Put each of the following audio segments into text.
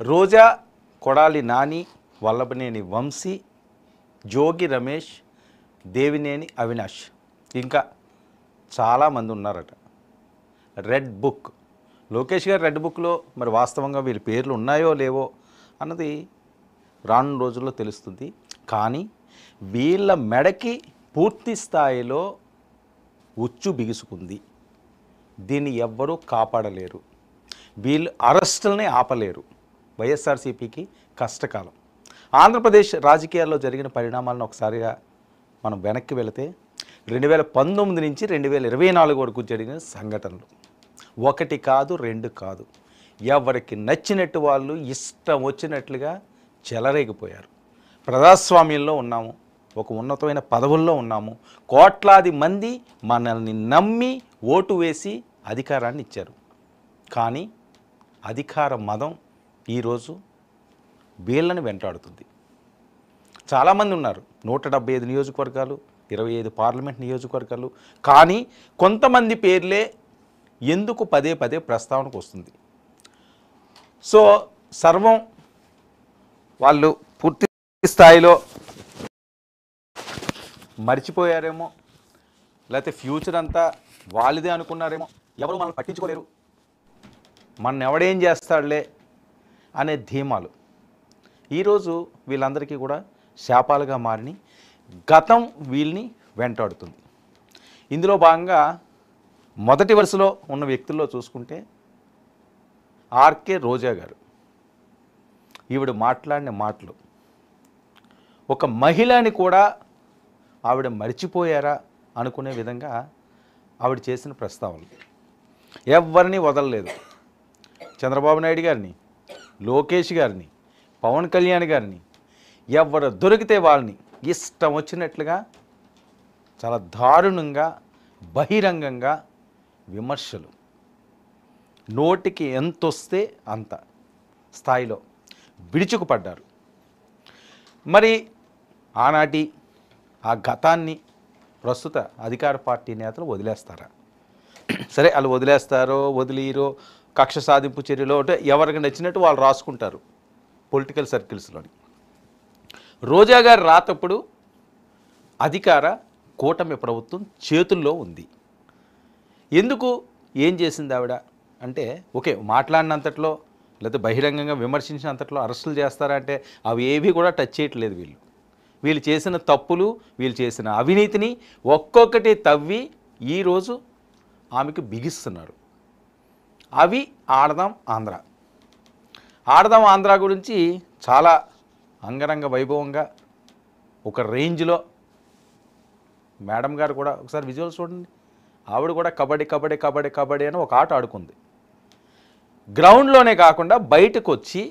రోజా, కొడాలి నాని, వల్లభనేని వంశీ, జోగి రమేష్, దేవినేని అవినాష్, ఇంకా చాలామంది ఉన్నారట. రెడ్ బుక్, లోకేష్ గారు రెడ్ బుక్లో మరి వాస్తవంగా వీళ్ళ పేర్లు ఉన్నాయో లేవో అన్నది రానున్న రోజుల్లో తెలుస్తుంది. కానీ వీళ్ళ మెడకి పూర్తి స్థాయిలో ఉచ్చు బిగుసుకుంది. దీన్ని ఎవ్వరూ కాపాడలేరు. వీళ్ళు అరెస్టుల్ని ఆపలేరు. వైఎస్ఆర్సీపీకి కష్టకాలం. ఆంధ్రప్రదేశ్ రాజకీయాల్లో జరిగిన పరిణామాలను ఒకసారిగా మనం వెనక్కి వెళితే 2019 నుంచి 2024 వరకు జరిగిన సంఘటనలు ఒకటి కాదు, రెండు కాదు. ఎవరికి నచ్చినట్టు వాళ్ళు ఇష్టం వచ్చినట్లుగా చెలరేగిపోయారు. ప్రజాస్వామ్యంలో ఉన్నాము, ఒక ఉన్నతమైన పదవుల్లో ఉన్నాము. కోట్లాది మంది మనల్ని నమ్మి ఓటు వేసి అధికారాన్ని ఇచ్చారు. కానీ అధికార మదం ఈరోజు వీళ్ళని వెంటాడుతుంది. చాలామంది ఉన్నారు, 175 నియోజకవర్గాలు, 25 పార్లమెంట్ నియోజకవర్గాలు. కానీ కొంతమంది పేర్లే ఎందుకు పదే పదే ప్రస్తావనకు వస్తుంది. సో సర్వం వాళ్ళు పూర్తి స్థాయిలో మర్చిపోయారేమో, లేకపోతే ఫ్యూచర్ అంతా వాళ్ళదే అనుకున్నారేమో. ఎవరు మనల్ని పట్టించుకోలేరు, మన ఎవడేం చేస్తాడులే అనే ధీమాలు ఈరోజు వీళ్ళందరికీ కూడా శాపాలుగా మారిని. గతం వీళ్ళని వెంటాడుతుంది. ఇందులో భాగంగా మొదటి వరుసలో ఉన్న వ్యక్తుల్లో చూసుకుంటే ఆర్కే రోజా గారు. ఈవిడ మాట్లాడిన మాటలు ఒక మహిళని కూడా ఆవిడ మర్చిపోయారా అనుకునే విధంగా ఆవిడ చేసిన ప్రస్తావనలు. ఎవరిని వదలలేదు. చంద్రబాబు నాయుడు గారిని, లోకేష్ గారిని, పవన్ కళ్యాణ్ గారిని, ఎవరు దొరికితే వాళ్ళని ఇష్టం వచ్చినట్లుగా చాలా దారుణంగా బహిరంగంగా విమర్శలు. నోటికి ఎంత వస్తే అంత స్థాయిలో విడుచుకుపడ్డారు. మరి ఆనాటి ఆ గతాన్ని ప్రస్తుత అధికార పార్టీ నేతలు వదిలేస్తారా? సరే, వాళ్ళు వదిలేస్తారో వదిలీరో, కక్ష సాధింపు చర్యలో అంటే ఎవరికి నచ్చినట్టు వాళ్ళు రాసుకుంటారు పొలిటికల్ సర్కిల్స్లోని. రోజా గారు రాతప్పుడు అధికార కూటమి ప్రభుత్వం చేతుల్లో ఉంది. ఎందుకు, ఏం చేసింది ఆవిడ అంటే, ఓకే మాట్లాడినంతట్లో లేదా బహిరంగంగా విమర్శించినంతట్లో అరెస్టులు చేస్తారంటే అవి ఏవి కూడా టచ్ చేయట్లేదు. వీళ్ళు చేసిన తప్పులు, వీళ్ళు చేసిన అవినీతిని ఒక్కొక్కటి తవ్వి ఈరోజు ఆమెకు బిగిస్తున్నారు. అవి ఆడదాం ఆంధ్ర. ఆడదాం ఆంధ్ర గురించి చాలా అంగరంగ వైభవంగా ఒక రేంజ్లో మేడం గారు కూడా, ఒకసారి విజువల్స్ చూడండి, ఆవిడ కూడా కబడ్డీ కబడ్డీ కబడ్డీ కబడ్డీ అని ఒక ఆట ఆడుకుంది. గ్రౌండ్లోనే కాకుండా బయటకు వచ్చి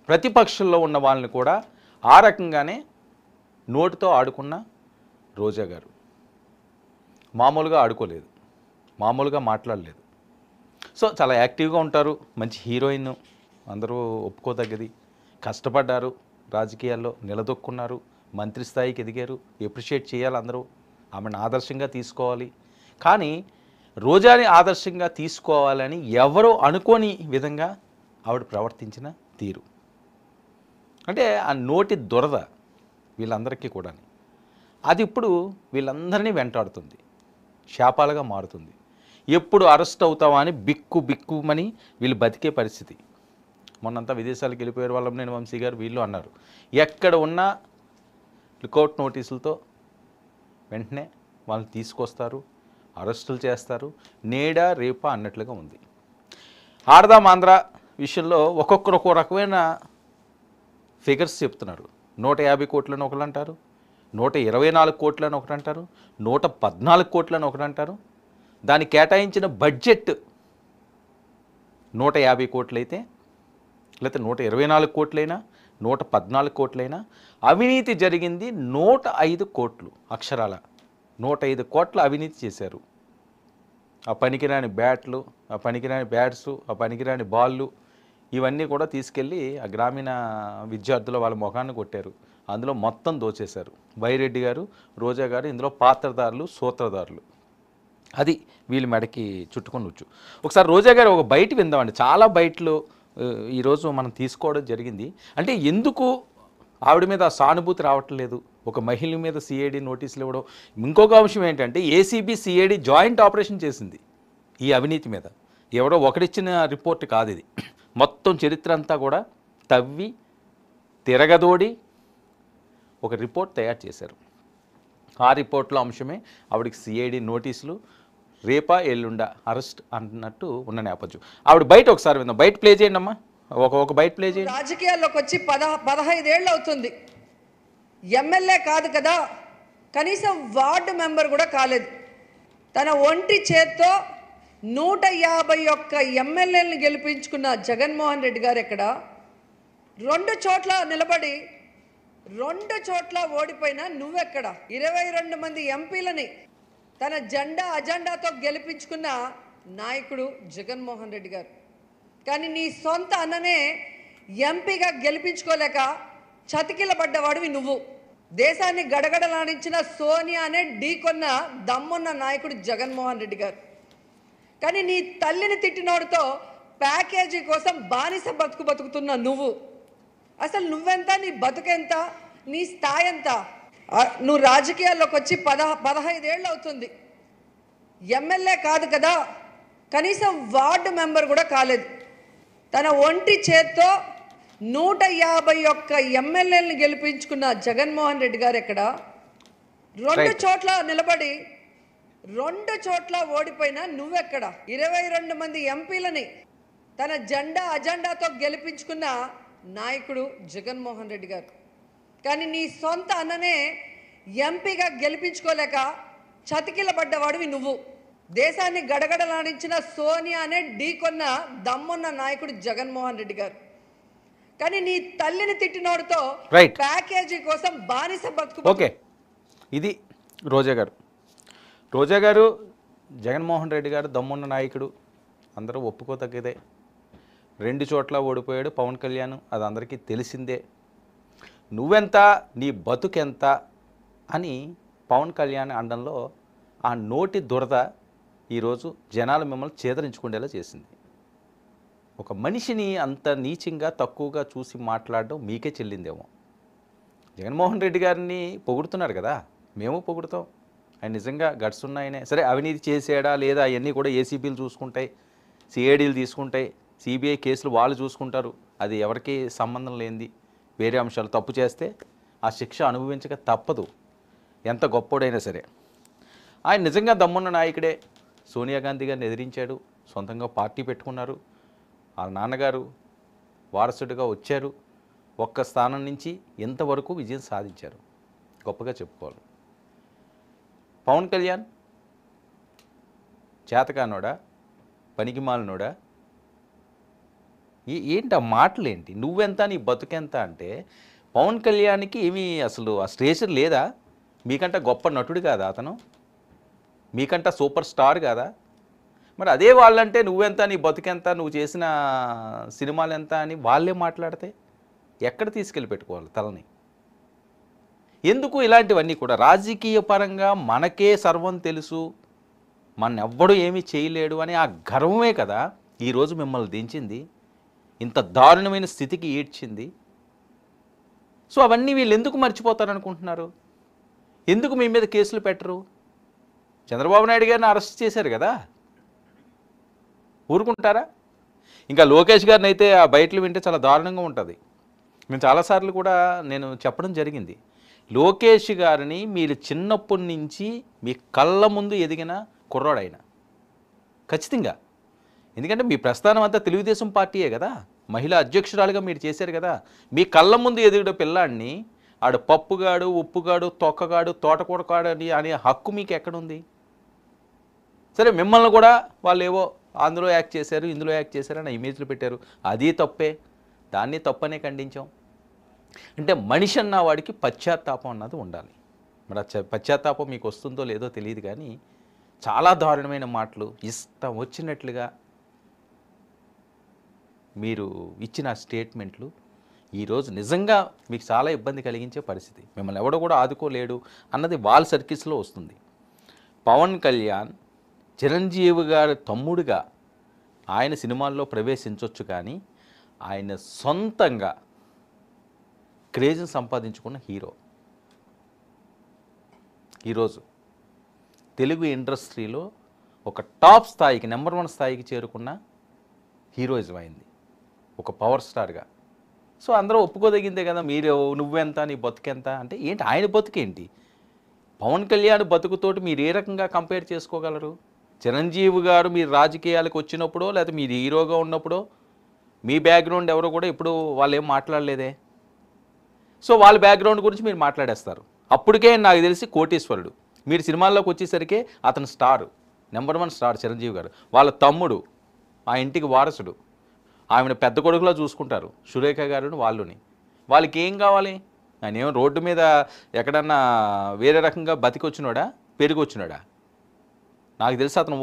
ప్రతిపక్షంలో ఉన్న వాళ్ళని కూడా ఆ రకంగానే నోటితో ఆడుకున్న రోజా గారు మామూలుగా ఆడుకోలేదు, మామూలుగా మాట్లాడలేదు. సో చాలా యాక్టివ్గా ఉంటారు, మంచి హీరోయిన్, అందరూ ఒప్పుకోదగ్గది. కష్టపడ్డారు, రాజకీయాల్లో నిలదొక్కున్నారు, మంత్రి స్థాయికి ఎదిగారు. ఎప్రిషియేట్ చేయాలి అందరూ, ఆమెను ఆదర్శంగా తీసుకోవాలి. కానీ రోజాని ఆదర్శంగా తీసుకోవాలని ఎవరో అనుకోని విధంగా ఆవిడ ప్రవర్తించిన తీరు అంటే ఆ నోటి దురద వీళ్ళందరికీ కూడా అది ఇప్పుడు వీళ్ళందరినీ వెంటాడుతుంది, శాపాలుగా మారుతుంది. ఎప్పుడు అరెస్ట్ అవుతావా అని బిక్కుమని వీళ్ళు బతికే పరిస్థితి. మొన్నంతా విదేశాలకు వెళ్ళిపోయారు వల్లభనేని వంశీ గారు, వీళ్ళు అన్నారు ఎక్కడ ఉన్నా లుకౌట్ నోటీసులతో వెంటనే వాళ్ళని తీసుకొస్తారు, అరెస్టులు చేస్తారు, నేడా రేపా అన్నట్లుగా ఉంది. ఆడదాం ఆంధ్ర విషయంలో ఒక్కొక్కరు ఒక్కో రకమైన ఫిగర్స్ చెప్తున్నారు. 150 కోట్లని ఒకరు అంటారు, 124 కోట్లని ఒకరు అంటారు, 114 కోట్లని ఒకరు అంటారు. దానికి కేటాయించిన బడ్జెట్ 150 కోట్లయితే, లేకపోతే 124 కోట్లైనా, 114 కోట్లైనా, అవినీతి జరిగింది 105 కోట్లు. అక్షరాల 105 కోట్ల అవినీతి చేశారు. ఆ పనికిరాని బ్యాట్లు, ఆ పనికిరాని బ్యాట్సు, ఆ పనికిరాని బాళ్ళు ఇవన్నీ కూడా తీసుకెళ్ళి ఆ గ్రామీణ విద్యార్థుల వాళ్ళ ముఖాన్ని కొట్టారు. అందులో మొత్తం దోచేశారు. వైరెడ్డి గారు, రోజా గారు ఇందులో పాత్రదారులు, సూత్రధారులు. అది వీళ్ళ మెడకి చుట్టుకొని వచ్చు. ఒకసారి రోజా గారు ఒక బయట విందామండి. చాలా బయటలు ఈరోజు మనం తీసుకోవడం జరిగింది. అంటే ఎందుకు ఆవిడ మీద ఆ సానుభూతి రావట్లేదు, ఒక మహిళ మీద సిఐడి నోటీసులు ఇవ్వడం. ఇంకొక అంశం ఏంటంటే ఏసీబీ సిఐడి జాయింట్ ఆపరేషన్ చేసింది ఈ అవినీతి మీద. ఎవడో ఒకడిచ్చిన రిపోర్ట్ కాదు ఇది, మొత్తం చరిత్ర అంతా కూడా తవ్వి తిరగదోడి ఒక రిపోర్ట్ తయారు చేశారు. ఆ రిపోర్ట్లో అంశమే ఆవిడకి సిఐడి నోటీసులు, రేపా ఎల్లుండా అరెస్ట్ అన్నట్టు ఉన్న నేపథ్యం. ఆవిడ బయట ఒకసారి విందాం, బయట ప్లే చేయండి అమ్మా, ఒక బయట ప్లే చేయండి. రాజకీయాల్లోకి వచ్చి 15 ఏళ్ళు అవుతుంది. ఎమ్మెల్యే కాదు కదా, కనీసం వార్డు మెంబర్ కూడా కాలేదు. తన ఒంటి చేత్తో 151 ఎమ్మెల్యేలను గెలిపించుకున్న జగన్మోహన్ రెడ్డి గారు ఎక్కడ? 2 చోట్ల నిలబడి 2 చోట్ల ఓడిపోయినా నువ్వెక్కడ? 22 మంది ఎంపీలని తన అజెండాతో గెలిపించుకున్న నాయకుడు జగన్మోహన్ రెడ్డి గారు. కానీ నీ సొంత అన్ననే ఎంపీగా గెలిపించుకోలేక చతికిలబడ్డవాడివి నువ్వు. దేశాన్ని గడగడలాడించిన సోనియానే ఢీకొన్న దమ్మున్న నాయకుడు జగన్మోహన్ రెడ్డి గారు. కానీ నీ తల్లిని తిట్టినోడితో ప్యాకేజీ కోసం బానిస బతుకుతున్న నువ్వు. అసలు నువ్వెంత, నీ బతుకెంత, నీ స్థాయి ఎంత? నువ్వు రాజకీయాల్లోకి వచ్చి 15 ఏళ్ళు అవుతుంది. ఎమ్మెల్యే కాదు కదా, కనీసం వార్డు మెంబర్ కూడా కాలేదు. తన ఒంటి చేత్తో 151 ఎమ్మెల్యేలను గెలిపించుకున్న జగన్మోహన్ రెడ్డి గారు ఎక్కడ? 2 చోట్ల నిలబడి 2 చోట్ల ఓడిపోయినా నువ్వెక్కడ? 22 మంది ఎంపీలని తన అజెండాతో గెలిపించుకున్న నాయకుడు జగన్మోహన్ రెడ్డి గారు. కానీ నీ సొంత అన్ననే ఎంపీగా గెలిపించుకోలేక చతికిలబడ్డవాడివి నువ్వు. దేశాన్ని గడగడలాడించిన సోనియానే ఢీకొన్న దమ్మున్న నాయకుడు జగన్మోహన్ రెడ్డి గారు. కానీ నీ తల్లిని తిట్టినోడితో ప్యాకేజీ కోసం బానిస బతుకు. ఓకే, ఇది రోజా గారు జగన్మోహన్ రెడ్డి గారు దమ్మున్న నాయకుడు, అందరూ ఒప్పుకోతగ్గదే. 2 చోట్ల ఓడిపోయాడు పవన్ కళ్యాణ్, అది అందరికీ తెలిసిందే. నువ్వెంత, నీ బతుకెంత అని పవన్ కళ్యాణ్ అండంలో ఆ నోటి దురద ఈరోజు జనాలు మిమ్మల్ని చేదరించుకునేలా చేసింది. ఒక మనిషిని అంత నీచంగా తక్కువగా చూసి మాట్లాడడం మీకే చెల్లిందేమో. జగన్మోహన్ రెడ్డి గారిని పొగుడుతున్నారు కదా, మేము పొగుడుతాం, ఆయన నిజంగా గట్స్ ఉన్నాయనే. సరే, అవినీతి చేసాడా లేదా అవన్నీ కూడా ఏసీబీలు చూసుకుంటాయి, సిఐడీలు తీసుకుంటాయి, సిబిఐ కేసులు వాళ్ళు చూసుకుంటారు, అది ఎవరికి సంబంధం లేనిది. వేరే అంశాలు, తప్పు చేస్తే ఆ శిక్ష అనుభవించక తప్పదు, ఎంత గొప్పోడైనా సరే. ఆయన నిజంగా దమ్మున్న నాయకుడే. సోనియా గాంధీ గారిని ఎదిరించాడు, సొంతంగా పార్టీ పెట్టుకున్నారు, వాళ్ళ నాన్నగారు వారసుడిగా వచ్చారు, ఒక్క స్థానం నుంచి ఎంతవరకు విజయం సాధించారు, గొప్పగా చెప్పుకోవాలి. పవన్ కళ్యాణ్ చేతకానోడా, పనికిమాలినోడా? ఏంటి ఆ మాటలేంటి? నువ్వెంత, నీ బతుకెంత అంటే పవన్ కళ్యాణ్కి ఏమీ అసలు ఆ స్టేచర్ లేదా? మీకంట గొప్ప నటుడు కాదా అతను? మీకంట సూపర్ స్టార్ కాదా? మరి అదే వాళ్ళంటే నువ్వెంత, నీ బతుకెంత, నువ్వు చేసిన సినిమాలు ఎంత అని వాళ్ళే మాట్లాడితే ఎక్కడ తీసుకెళ్ళి పెట్టుకోవాలి తలని? ఎందుకు ఇలాంటివన్నీ కూడా? రాజకీయ పరంగా మనకే సర్వం తెలుసు, మన ఎవ్వడు ఏమీ చేయలేడు అని ఆ గర్వమే కదా ఈరోజు మిమ్మల్ని దించింది, ఇంత దారుణమైన స్థితికి ఈడ్చింది. సో అవన్నీ వీళ్ళు ఎందుకు మర్చిపోతారనుకుంటున్నారు? ఎందుకు మీ మీద కేసులు పెట్టరు? చంద్రబాబు నాయుడు గారిని అరెస్ట్ చేశారు కదా, ఊరుకుంటారా? ఇంకా లోకేష్ గారిని అయితే ఆ బయటలు వింటే చాలా దారుణంగా ఉంటుంది. నేను చాలాసార్లు కూడా నేను చెప్పడం జరిగింది, లోకేష్ గారిని మీరు చిన్నప్పటి నుంచి మీ కళ్ళ ముందు ఎదిగిన కుర్రాడైన ఖచ్చితంగా. ఎందుకంటే మీ ప్రస్థానం అంతా తెలుగుదేశం పార్టీయే కదా, మహిళా అధ్యక్షురాలుగా మీరు చేశారు కదా. మీ కళ్ళ ముందు ఎదిగిన పిల్లాడిని ఆడు పప్పుగాడు, ఉప్పుగాడు, తొక్కగాడు, తోటకూడగాడు అని అనే హక్కు మీకు ఎక్కడుంది? సరే, మిమ్మల్ని కూడా వాళ్ళు ఏవో అందులో యాక్ట్ చేశారు, ఇందులో యాక్ట్ చేశారు అని ఇమేజ్లు పెట్టారు, అది తప్పే, దాన్ని తప్పనే ఖండించాం. అంటే మనిషి అన్న వాడికి పశ్చాత్తాపం అన్నది ఉండాలి. మరి ఆ పశ్చాత్తాపం మీకు వస్తుందో లేదో తెలియదు, కానీ చాలా దారుణమైన మాటలు, ఇష్టం వచ్చినట్లుగా మీరు ఇచ్చిన స్టేట్మెంట్లు ఈరోజు నిజంగా మీకు చాలా ఇబ్బంది కలిగించే పరిస్థితి. మిమ్మల్ని ఎవడో కూడా ఆదుకోలేడు అన్నది వాళ్ళ సర్కిల్స్లో వస్తుంది. పవన్ కళ్యాణ్ చిరంజీవి గారి తమ్ముడిగా ఆయన సినిమాల్లో ప్రవేశించవచ్చు, కానీ ఆయన సొంతంగా క్రేజ్ని సంపాదించుకున్న హీరో. ఈరోజు తెలుగు ఇండస్ట్రీలో ఒక టాప్ స్థాయికి, నెంబర్ 1 స్థాయికి చేరుకున్న హీరోయిజం అయింది ఒక పవర్ స్టార్గా. సో అందరూ ఒప్పుకోదగిందే కదా. మీరు నువ్వెంత, నీ బతుకెంత అంటే ఏంటి, ఆయన బతుకేంటి? పవన్ కళ్యాణ్ బతుకుతోటి మీరు ఏ రకంగా కంపేర్ చేసుకోగలరు? చిరంజీవి గారు మీరు రాజకీయాలకు వచ్చినప్పుడో లేకపోతే మీరు హీరోగా ఉన్నప్పుడో మీ బ్యాక్గ్రౌండ్ ఎవరో కూడా ఇప్పుడు వాళ్ళు ఏం మాట్లాడలేదే. సో వాళ్ళ బ్యాక్గ్రౌండ్ గురించి మీరు మాట్లాడేస్తారు. అప్పటికే నాకు తెలిసి కోటీశ్వరుడు. మీరు సినిమాల్లోకి వచ్చేసరికి అతను స్టార్, నెంబర్ 1 స్టార్ చిరంజీవి గారు. వాళ్ళ తమ్ముడు ఆ ఇంటికి వారసుడు, ఆమెను పెద్ద కొడుకులో చూసుకుంటారు సురేఖ గారుని వాళ్ళని. వాళ్ళకి ఏం కావాలి? ఆయన ఏమో రోడ్డు మీద ఎక్కడన్నా వేరే రకంగా బతికొచ్చినాడా, పెరిగొచ్చినాడా? నాకు తెలిసి అతను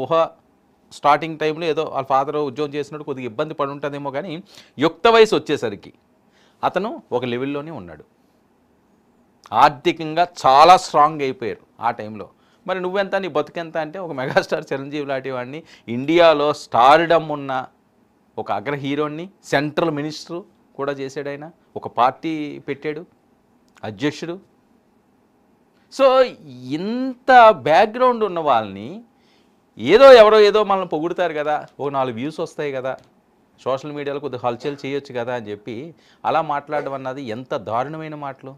స్టార్టింగ్ టైంలో ఏదో వాళ్ళ ఫాదర్ ఉద్యోగం చేసినట్టు కొద్దిగా ఇబ్బంది పడి ఉంటుందేమో, కానీ యుక్త వయసు వచ్చేసరికి అతను ఒక లెవెల్లోనే ఉన్నాడు. ఆర్థికంగా చాలా స్ట్రాంగ్ అయిపోయారు ఆ టైంలో. మరి నువ్వెంత, నీ బతుకెంత అంటే ఒక మెగాస్టార్ చిరంజీవి లాంటి వాడిని, ఇండియాలో స్టార్డమ్ ఉన్న ఒక అగ్ర హీరోని సెంట్రల్ మినిస్టర్ కూడా చేశాడు. ఆయన ఒక పార్టీ పెట్టాడు, అధ్యక్షుడు. సో ఇంత బ్యాక్గ్రౌండ్ ఉన్న వాళ్ళని ఎవరో ఏదో మనల్ని పొగుడుతారు కదా, ఒక 4 వ్యూస్ వస్తాయి కదా, సోషల్ మీడియాలో కొద్దిగా హల్చల్ చేయొచ్చు కదా అని చెప్పి అలా మాట్లాడడం అన్నది ఎంత దారుణమైన మాటలు.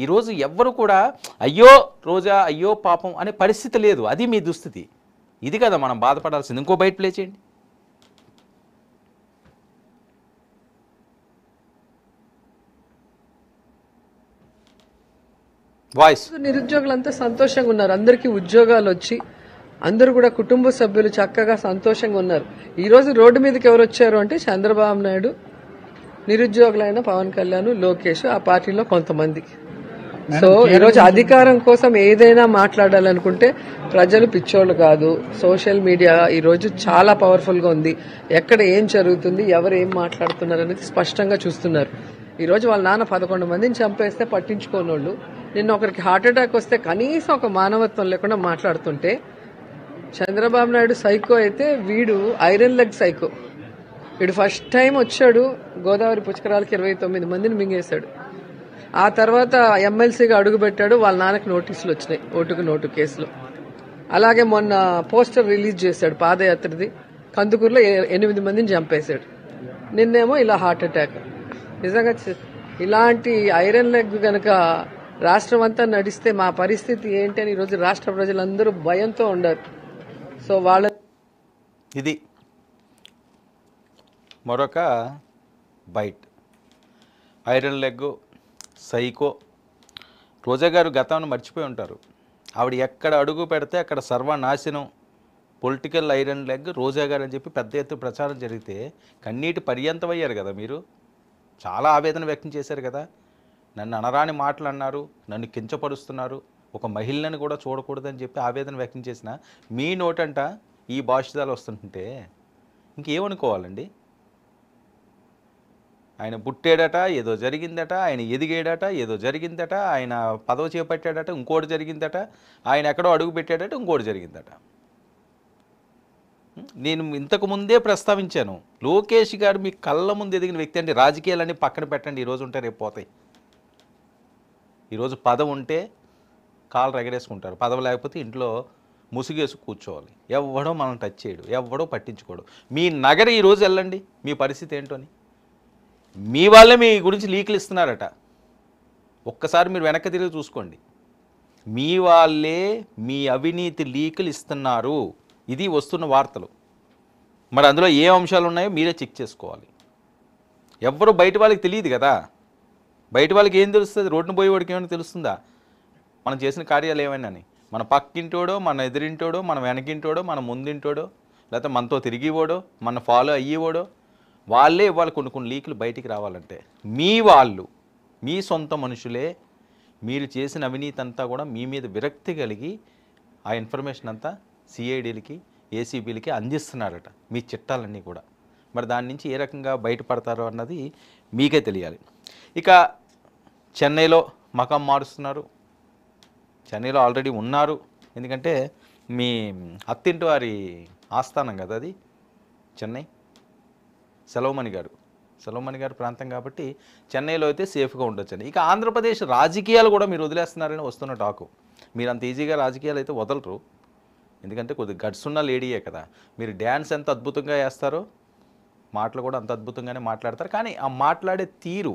ఈరోజు ఎవ్వరు కూడా అయ్యో రోజా, అయ్యో పాపం అనే పరిస్థితి లేదు. అది మీ దుస్థితి. ఇది కదా మనం బాధపడాల్సింది. ఇంకో బయట ప్లే చేయండి. వాయిస్. నిరుద్యోగులంతా సంతోషంగా ఉన్నారు. అందరికీ ఉద్యోగాలు వచ్చి అందరూ కూడా కుటుంబ సభ్యులు చక్కగా సంతోషంగా ఉన్నారు. ఈ రోజు రోడ్డు మీదకి ఎవరు వచ్చారు అంటే చంద్రబాబు నాయుడు, నిరుద్యోగులైన పవన్ కళ్యాణ్, లోకేష్, ఆ పార్టీలో కొంతమంది. సో ఈరోజు అధికారం కోసం ఏదైనా మాట్లాడాలనుకుంటే ప్రజలు పిచ్చోళ్ళు కాదు. సోషల్ మీడియా ఈరోజు చాలా పవర్ఫుల్ గా ఉంది. ఎక్కడ ఏం జరుగుతుంది, ఎవరు ఏం మాట్లాడుతున్నారు అనేది స్పష్టంగా చూస్తున్నారు. ఈరోజు వాళ్ళ నాన్న 11 మందిని చంపేస్తే పట్టించుకోనోళ్ళు, నిన్న ఒకరికి హార్ట్ అటాక్ వస్తే కనీసం ఒక మానవత్వం లేకుండా మాట్లాడుతుంటే, చంద్రబాబు నాయుడు సైకో అయితే వీడు ఐరన్ లెగ్ సైకో. వీడు ఫస్ట్ టైం వచ్చాడు గోదావరి పుష్కరాలకి 29 మందిని మింగేశాడు. ఆ తర్వాత ఎమ్మెల్సీగా అడుగుపెట్టాడు. వాళ్ళ నాన్నకి నోటీసులు వచ్చినాయి ఓటుకు నోటు కేసులో. అలాగే మొన్న పోస్టర్ రిలీజ్ చేశాడు పాదయాత్రది, కందుకూరులో 8 మందిని చంపేశాడు. నిన్నేమో ఇలా హార్ట్ అటాక్. నిజంగా ఇలాంటి ఐరన్ లెగ్ గనక రాష్ట్రం అంతా నడిస్తే మా పరిస్థితి ఏంటి అని ఈరోజు రాష్ట్ర ప్రజలందరూ భయంతో ఉన్నారు. సో వాళ్ళ ఇది మరొక bite. Iron leg psycho. Roja గారు గతాన్ని మర్చిపోయి ఉంటారు. ఆవిడ ఎక్కడ అడుగు పెడితే అక్కడ సర్వనాశనం. పొలిటికల్ ఐరన్ లెగ్ రోజా గారు అని చెప్పి పెద్ద ఎత్తున ప్రచారం జరిగితే కన్నీటి పర్యంతమయ్యారు కదా మీరు. చాలా ఆవేదన వ్యక్తం చేశారు కదా. నన్ను అనరాని మాటలు అన్నారు, నన్ను కించపరుస్తున్నారు, ఒక మహిళను కూడా చూడకూడదని చెప్పి ఆవేదన వ్యక్తం చేసిన మీ నోటంట ఈ భాషిదాలు వస్తుంటే ఇంకేమనుకోవాలండి? ఆయన పుట్టాడట, ఏదో జరిగిందట, ఆయన ఎదిగాడట, ఏదో జరిగిందట, ఆయన పదవి చేపట్టాడట, ఇంకోటి జరిగిందట, ఆయన ఎక్కడో అడుగు పెట్టాడట, ఇంకోటి జరిగిందట. నేను ఇంతకు ముందే ప్రస్తావించాను, లోకేష్ గారు మీ కళ్ళ ముందు ఎదిగిన వ్యక్తి అండి. రాజకీయాలన్నీ పక్కన పెట్టండి, ఈరోజు ఉంటే రేపు పోతాయి. ఈరోజు పదవి ఉంటే కాళ్ళు రగడేసుకుంటారు, పదవి లేకపోతే ఇంట్లో ముసుగేసి కూర్చోవాలి. ఎవడో మనం టచ్ చేయడు, ఎవడో పట్టించుకోడు. మీ నగర ఈరోజు వెళ్ళండి, మీ పరిస్థితి ఏంటో అని. మీ వాళ్ళే మీ గురించి లీకులు ఇస్తున్నారట. ఒక్కసారి మీరు వెనక్కి తిరిగి చూసుకోండి. మీ వాళ్ళే మీ అవినీతి లీకులు ఇస్తున్నారు. ఇది వస్తున్న వార్తలు. మరి అందులో ఏ అంశాలు ఉన్నాయో మీరే చెక్ చేసుకోవాలి. ఎవ్వరు బయట వాళ్ళకి తెలియదు కదా. బయట వాళ్ళకి ఏం తెలుస్తుంది? రోడ్డును పోయేవాడికి ఏమైనా తెలుస్తుందా మనం చేసిన కార్యాలు ఏమైనా? మన పక్కింటోడో, మన ఎదురింటోడో, మన వెనకింటోడో, మన ముందింటోడో, లేకపోతే మనతో తిరిగిపోడో, మన ఫాలో అయ్యేవాడో, వాళ్ళే ఇవ్వాలి కొన్ని లీకులు బయటికి రావాలంటే. మీ వాళ్ళు, మీ సొంత మనుషులే మీరు చేసిన అవినీతి అంతా కూడా మీ మీద విరక్తి కలిగి ఆ ఇన్ఫర్మేషన్ అంతా సిఐడీలకి, ఏసీబీలకి అందిస్తున్నారట, మీ చిట్టాలన్నీ కూడా. మరి దాని నుంచి ఏ రకంగా బయటపడతారో అన్నది మీకే తెలియాలి. ఇక చెన్నైలో మకాం మారుస్తున్నారు. చెన్నైలో ఆల్రెడీ ఉన్నారు. ఎందుకంటే మీ అత్తింటి వారి ఆస్థానం కదా అది చెన్నై. సెలవుమణి గారు సెలవుమణి గారి ప్రాంతం కాబట్టి చెన్నైలో అయితే సేఫ్గా ఉండొచ్చని. ఇక ఆంధ్రప్రదేశ్ రాజకీయాలు కూడా మీరు వదిలేస్తున్నారని వస్తున్న టాకు. మీరు అంత ఈజీగా రాజకీయాలు అయితే వదలరు, ఎందుకంటే కొద్దిగా గట్స్ ఉన్న లేడీయే కదా. మీరు డ్యాన్స్ ఎంత అద్భుతంగా వేస్తారో మాటలు కూడా అంత అద్భుతంగానే మాట్లాడతారు, కానీ ఆ మాట్లాడే తీరు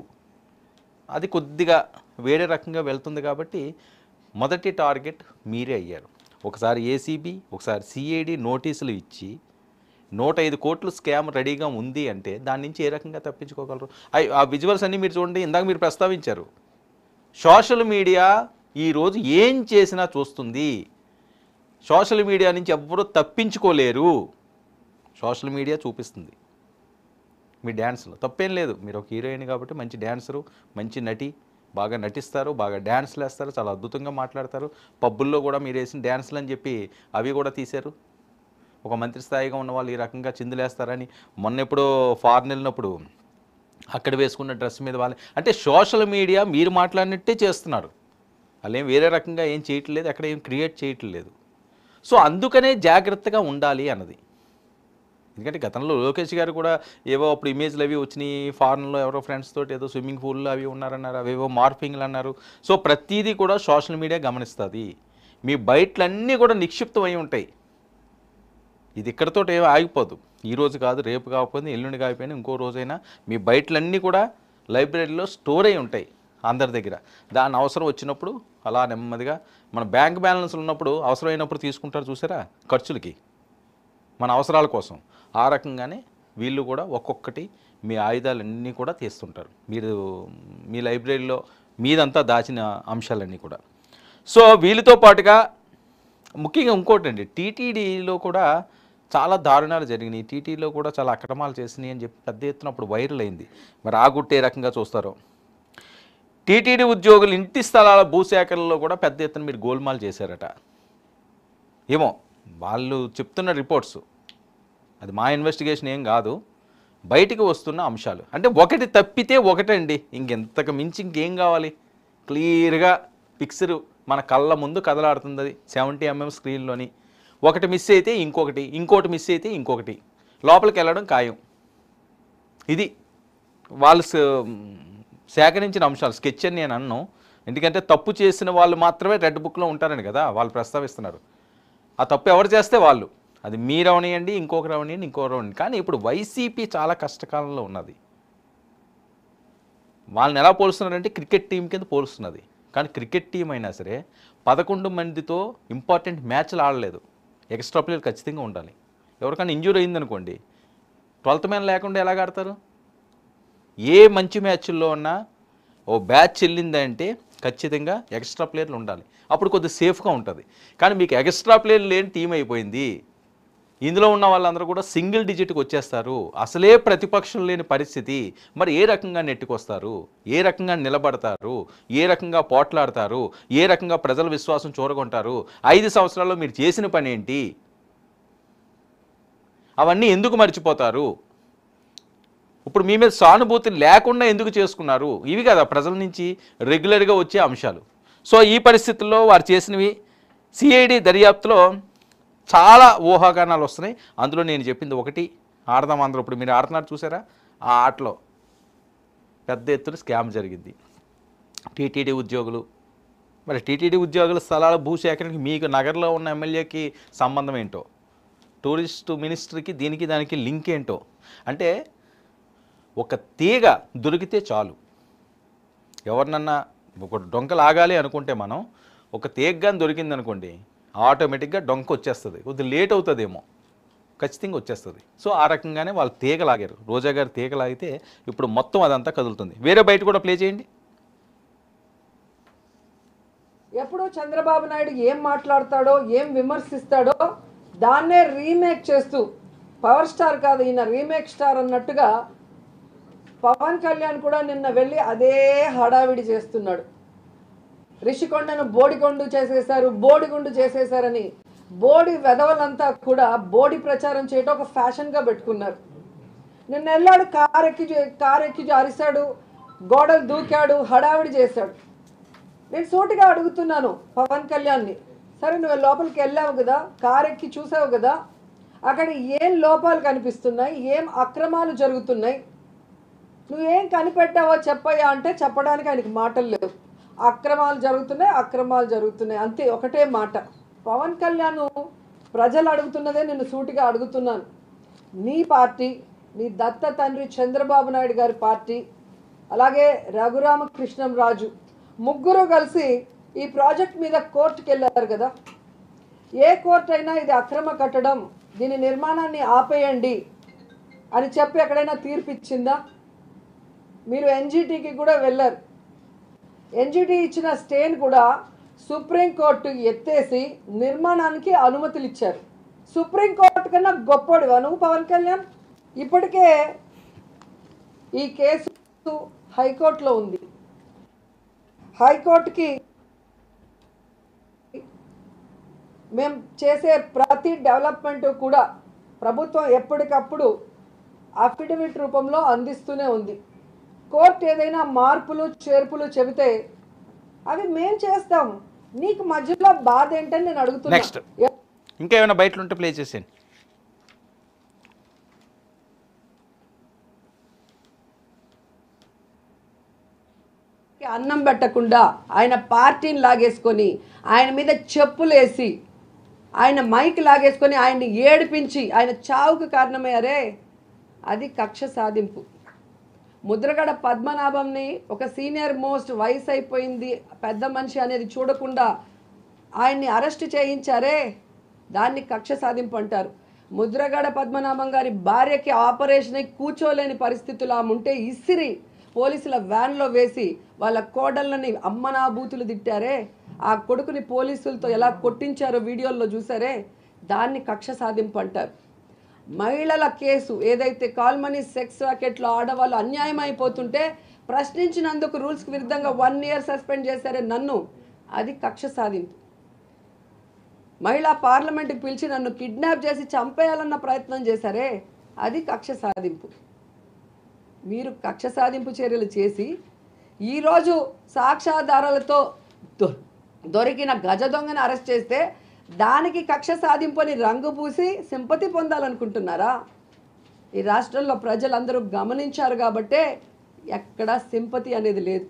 అది కొద్దిగా వేరే రకంగా వెళ్తుంది. కాబట్టి మొదటి టార్గెట్ మీరే అయ్యారు. ఒకసారి ఏసీబీ, ఒకసారి సిఐడి నోటీసులు ఇచ్చి 105 కోట్లు స్కామ్ రెడీగా ఉంది అంటే దాని నుంచి ఏ రకంగా తప్పించుకోగలరు? ఆ విజువల్స్ అన్నీ మీరు చూడండి. ఇందాక మీరు ప్రస్తావించారు, సోషల్ మీడియా ఈరోజు ఏం చేసినా చూస్తుంది. సోషల్ మీడియా నుంచి ఎవ్వరూ తప్పించుకోలేరు. సోషల్ మీడియా చూపిస్తుంది మీ డ్యాన్స్లో. తప్పేం లేదు, మీరు ఒక హీరోయిన్ కాబట్టి మంచి డ్యాన్సరు, మంచి నటి, బాగా నటిస్తారు, బాగా డ్యాన్స్లు వేస్తారు, చాలా అద్భుతంగా మాట్లాడతారు. పబ్బుల్లో కూడా మీరు వేసిన డ్యాన్స్లు అని చెప్పి అవి కూడా తీశారు. ఒక మంత్రి స్థాయిగా ఉన్న వాళ్ళు ఈ రకంగా చిందులేస్తారని మొన్న ఎప్పుడో ఫారెన్ వెళ్ళినప్పుడు అక్కడ వేసుకున్న డ్రెస్ మీద వాళ్ళు, అంటే సోషల్ మీడియా మీరు మాట్లాడినట్టే చేస్తున్నారు. వాళ్ళు ఏం వేరే రకంగా ఏం చేయట్లేదు, అక్కడ ఏం క్రియేట్ చేయట్లేదు. సో అందుకనే జాగ్రత్తగా ఉండాలి అన్నది. ఎందుకంటే గతంలో లోకేష్ గారు కూడా ఏవో అప్పుడు ఇమేజ్లు అవి వచ్చినాయి, ఫారెన్లో ఎవరో ఫ్రెండ్స్ తోటి ఏదో స్విమ్మింగ్ పూల్లో అవి ఉన్నారన్నారు, అవేవో మార్ఫింగ్లు అన్నారు. సో ప్రతిదీ కూడా సోషల్ మీడియా గమనిస్తుంది. మీ బయటలన్నీ కూడా నిక్షిప్తమై ఉంటాయి. ఇది ఇక్కడతో ఏమీ ఆగిపోదు. ఈరోజు కాదు, రేపు కాకపోతే ఎల్లుండి కాకపోయినా ఇంకో రోజైనా మీ బయటలన్నీ కూడా లైబ్రరీలో స్టోర్ అయి ఉంటాయి అందరి దగ్గర. దాని అవసరం వచ్చినప్పుడు అలా నెమ్మదిగా మన బ్యాంక్ బ్యాలెన్స్ ఉన్నప్పుడు అవసరమైనప్పుడు తీసుకుంటారు చూసారా ఖర్చులకి, మన అవసరాల కోసం. ఆ రకంగానే వీళ్ళు కూడా ఒక్కొక్కటి మీ ఆయుధాలన్నీ కూడా తీస్తుంటారు. మీరు మీ లైబ్రరీలో మీదంతా దాచిన అంశాలన్నీ కూడా. సో వీళ్ళతో పాటుగా ముఖ్యంగా ఇంకోటి అండి, టీటీడీలో కూడా చాలా దారుణాలు జరిగినాయి. టీటీడీలో కూడా చాలా అక్రమాలు చేసినాయి అని చెప్పి పెద్ద ఎత్తున అప్పుడు వైరల్ అయింది. మరి ఆ గుట్టే రకంగా చూస్తారో. టీటీడీ ఉద్యోగులు ఇంటి స్థలాల భూసేకరణలో కూడా పెద్ద ఎత్తున మీరు గోల్మాల్ చేశారట. ఏమో వాళ్ళు చెప్తున్న రిపోర్ట్స్, అది మా ఇన్వెస్టిగేషన్ ఏం కాదు, బయటికి వస్తున్న అంశాలు. అంటే ఒకటి తప్పితే ఒకటండి, ఇంకెంతకు మించి ఇంకేం కావాలి? క్లియర్గా పిక్చర్ మన కళ్ళ ముందు కదలాడుతుంది. అది 70mm స్క్రీన్లోని. ఒకటి మిస్ అయితే ఇంకొకటి, ఇంకోటి మిస్ అయితే ఇంకొకటి, లోపలికి వెళ్ళడం ఖాయం. ఇది వాళ్ళు సేకరించిన అంశాలు. స్కెచ్ అని నేను అన్నాను, ఎందుకంటే తప్పు చేసిన వాళ్ళు మాత్రమే రెడ్ బుక్లో ఉంటారని కదా వాళ్ళు ప్రస్తావిస్తున్నారు. ఆ తప్పు ఎవరు చేస్తే వాళ్ళు, అది మీరు అవనియండి, ఇంకొకరు అవనియండి, ఇంకొకరు అవనియండి. కానీ ఇప్పుడు వైసీపీ చాలా కష్టకాలంలో ఉన్నది. వాళ్ళని ఎలా పోలుస్తున్నారంటే క్రికెట్ టీం కింద పోలుస్తున్నది. కానీ క్రికెట్ టీం అయినా సరే 11 మందితో ఇంపార్టెంట్ మ్యాచ్లు ఆడలేదు. ఎక్స్ట్రా ప్లేయర్ ఖచ్చితంగా ఉండాలి. ఎవరికైనా ఇంజూరీ అయిందనుకోండి, 12th మ్యాన్ లేకుండా ఎలాగ ఆడతారు? ఏ మంచి మ్యాచ్ల్లో ఉన్నా ఓ బ్యాచ్ చెల్లిందంటే ఖచ్చితంగా ఎక్స్ట్రా ప్లేయర్లు ఉండాలి. అప్పుడు కొద్దిగా సేఫ్గా ఉంటుంది. కానీ మీకు ఎక్స్ట్రా ప్లేయర్ లేని టీం అయిపోయింది. ఇందులో ఉన్న వాళ్ళందరూ కూడా సింగిల్ డిజిట్కి వచ్చేస్తారు. అసలే ప్రతిపక్షం లేని పరిస్థితి. మరి ఏ రకంగా నెట్టుకొస్తారు? ఏ రకంగా నిలబడతారు? ఏ రకంగా పోట్లాడతారు? ఏ రకంగా ప్రజల విశ్వాసం చూరగొంటారు? 5 సంవత్సరాల్లో మీరు చేసిన పని ఏంటి? అవన్నీ ఎందుకు మర్చిపోతారు? ఇప్పుడు మీ మీద సానుభూతి లేకుండా ఎందుకు చేసుకున్నారు? ఇవి కదా ప్రజల నుంచి రెగ్యులర్గా వచ్చే అంశాలు. సో ఈ పరిస్థితుల్లో వారు చేసినవి సిఐడి దర్యాప్తులో చాలా ఊహాగానాలు వస్తున్నాయి. అందులో నేను చెప్పింది ఒకటి, ఆడదాం అందరూ. ఇప్పుడు మీరు ఆడుతున్నారు చూసారా, ఆ ఆటలో పెద్ద ఎత్తున స్కామ్ జరిగింది. టీటీడీ ఉద్యోగులు, మరి టీటీడీ ఉద్యోగుల స్థలాల భూసేకరణకి మీకు నగరంలో ఉన్న ఎమ్మెల్యేకి సంబంధం ఏంటో, టూరిస్టు మినిస్టర్కి దీనికి దానికి లింక్ ఏంటో. అంటే ఒక తీగ దొరికితే చాలు, ఎవరినన్నా ఒక డొంక లాగాలి అనుకుంటే మనం ఒక తీగగా దొరికింది అనుకోండి, ఆటోమేటిక్గా డొంక వచ్చేస్తుంది. కొద్దిగా లేట్ అవుతుందేమో, ఖచ్చితంగా వచ్చేస్తుంది. సో ఆ రకంగానే వాళ్ళు తీగ లాగారు. రోజా గారు తీగ లాగితే ఇప్పుడు మొత్తం అదంతా కదులుతుంది. వేరే బయట కూడా ప్లే చేయండి. ఎప్పుడు చంద్రబాబు నాయుడు ఏం మాట్లాడతాడో, ఏం విమర్శిస్తాడో దాన్నే రీమేక్ చేస్తూ, పవర్ స్టార్ కాదు ఈయన రీమేక్ స్టార్ అన్నట్టుగా పవన్ కళ్యాణ్ కూడా నిన్న వెళ్ళి అదే హడావిడి చేస్తున్నాడు. రిషికొండను బోడికొండు చేసేశారు, బోడిగుండు చేసేశారని బోడి వెధవలంతా కూడా బోడి ప్రచారం చేయడం ఒక ఫ్యాషన్గా పెట్టుకున్నారు. నిన్న వెళ్ళాడు, కారెక్కి అరిశాడు, గోడలు దూకాడు, హడావిడి చేశాడు. నేను సూటిగా అడుగుతున్నాను పవన్ కళ్యాణ్ని, సరే నువ్వు లోపలికి వెళ్ళావు కదా, కారెక్కి చూసావు కదా, అక్కడ ఏం లోపాలు కనిపిస్తున్నాయి, ఏం అక్రమాలు జరుగుతున్నాయి, నువ్వేం కనిపెట్టావో చెప్పయ్యా అంటే చెప్పడానికి ఆయనకి మాటలు లేవు. అక్రమాలు జరుగుతున్నాయి అంతే, ఒకటే మాట. పవన్ కళ్యాణ్ ప్రజలు అడుగుతున్నదే నేను సూటిగా అడుగుతున్నాను. నీ పార్టీ, నీ దత్త తండ్రి చంద్రబాబు నాయుడు గారి పార్టీ, అలాగే రఘురామకృష్ణంరాజు ముగ్గురు కలిసి ఈ ప్రాజెక్ట్ మీద కోర్టుకు వెళ్ళారు కదా. ఏ కోర్టు అయినా ఇది అక్రమ కట్టడం, దీని నిర్మాణాన్ని ఆపేయండి అని చెప్పి ఎక్కడైనా తీర్పు ఇచ్చిందా? మీరు ఎన్జిటికి కూడా వెళ్ళారు. ఎన్జిటి ఇచ్చిన స్టేని కూడా సుప్రీంకోర్టు ఎత్తేసి నిర్మాణానికి అనుమతులు ఇచ్చారు. సుప్రీంకోర్టు కన్నా గొప్పడివా నువ్వు పవన్ కళ్యాణ్? ఇప్పటికే ఈ కేసు హైకోర్టులో ఉంది. హైకోర్టుకి మేము చేసే ప్రతి డెవలప్మెంట్ కూడా ప్రభుత్వం ఎప్పటికప్పుడు అఫిడవిట్ రూపంలో అందిస్తూనే ఉంది. కోర్టు ఏదైనా మార్పులు చేర్పులు చెబితే అవి మేము చేస్తాం. నీకు మధ్యలో బాధ ఏంటని నేను అడుగుతున్నా. నెక్స్ట్ ఇంకా ఏమైనా బయటలు ఉంటే ప్లే చేసేయండి. అన్నం పెట్టకుండా ఆయన పార్టీని లాగేసుకొని, ఆయన మీద చెప్పులేసి, ఆయన మైక్ లాగేసుకొని, ఆయన్ని ఏడిపించి ఆయన చావుకు కారణమయ్యారే, అది కక్ష సాధింపు. ముద్రగడ పద్మనాభంని ఒక సీనియర్ మోస్ట్ వయసు అయిపోయింది పెద్ద మనిషి అనేది చూడకుండా ఆయన్ని అరెస్ట్ చేయించారే, దాన్ని కక్ష సాధింపు అంటారు. ముద్రగడ పద్మనాభం గారి భార్యకి ఆపరేషన్ అయి కూర్చోలేని పరిస్థితులు ఆమె ఉంటే ఇసిరి పోలీసుల వ్యాన్లో వేసి వాళ్ళ కోడళ్ళని అమ్మనాభూతులు తిట్టారే, ఆ కొడుకుని పోలీసులతో ఎలా కొట్టించారో వీడియోల్లో చూసారే, దాన్ని కక్ష సాధింపు అంటారు. మహిళల కేసు ఏదైతే కాల్మనీ సెక్స్ రాకెట్లో ఆడవాళ్ళు అన్యాయం అయిపోతుంటే ప్రశ్నించినందుకు రూల్స్కి విరుద్ధంగా 1 year సస్పెండ్ చేశారే నన్ను, అది కక్ష సాధింపు. మహిళా పార్లమెంట్కి పిలిచి నన్ను కిడ్నాప్ చేసి చంపేయాలన్న ప్రయత్నం చేశారే, అది కక్ష సాధింపు. మీరు కక్ష సాధింపు చర్యలు చేసి ఈరోజు సాక్ష్యాధారాలతో దొరికిన గజ దొంగని అరెస్ట్ చేస్తే దానికి కక్ష సాధింపు అని రంగు పూసి సింపతి పొందాలనుకుంటున్నారా? ఈ రాష్ట్రంలో ప్రజలందరూ గమనించారు కాబట్టే ఎక్కడా సింపతి అనేది లేదు.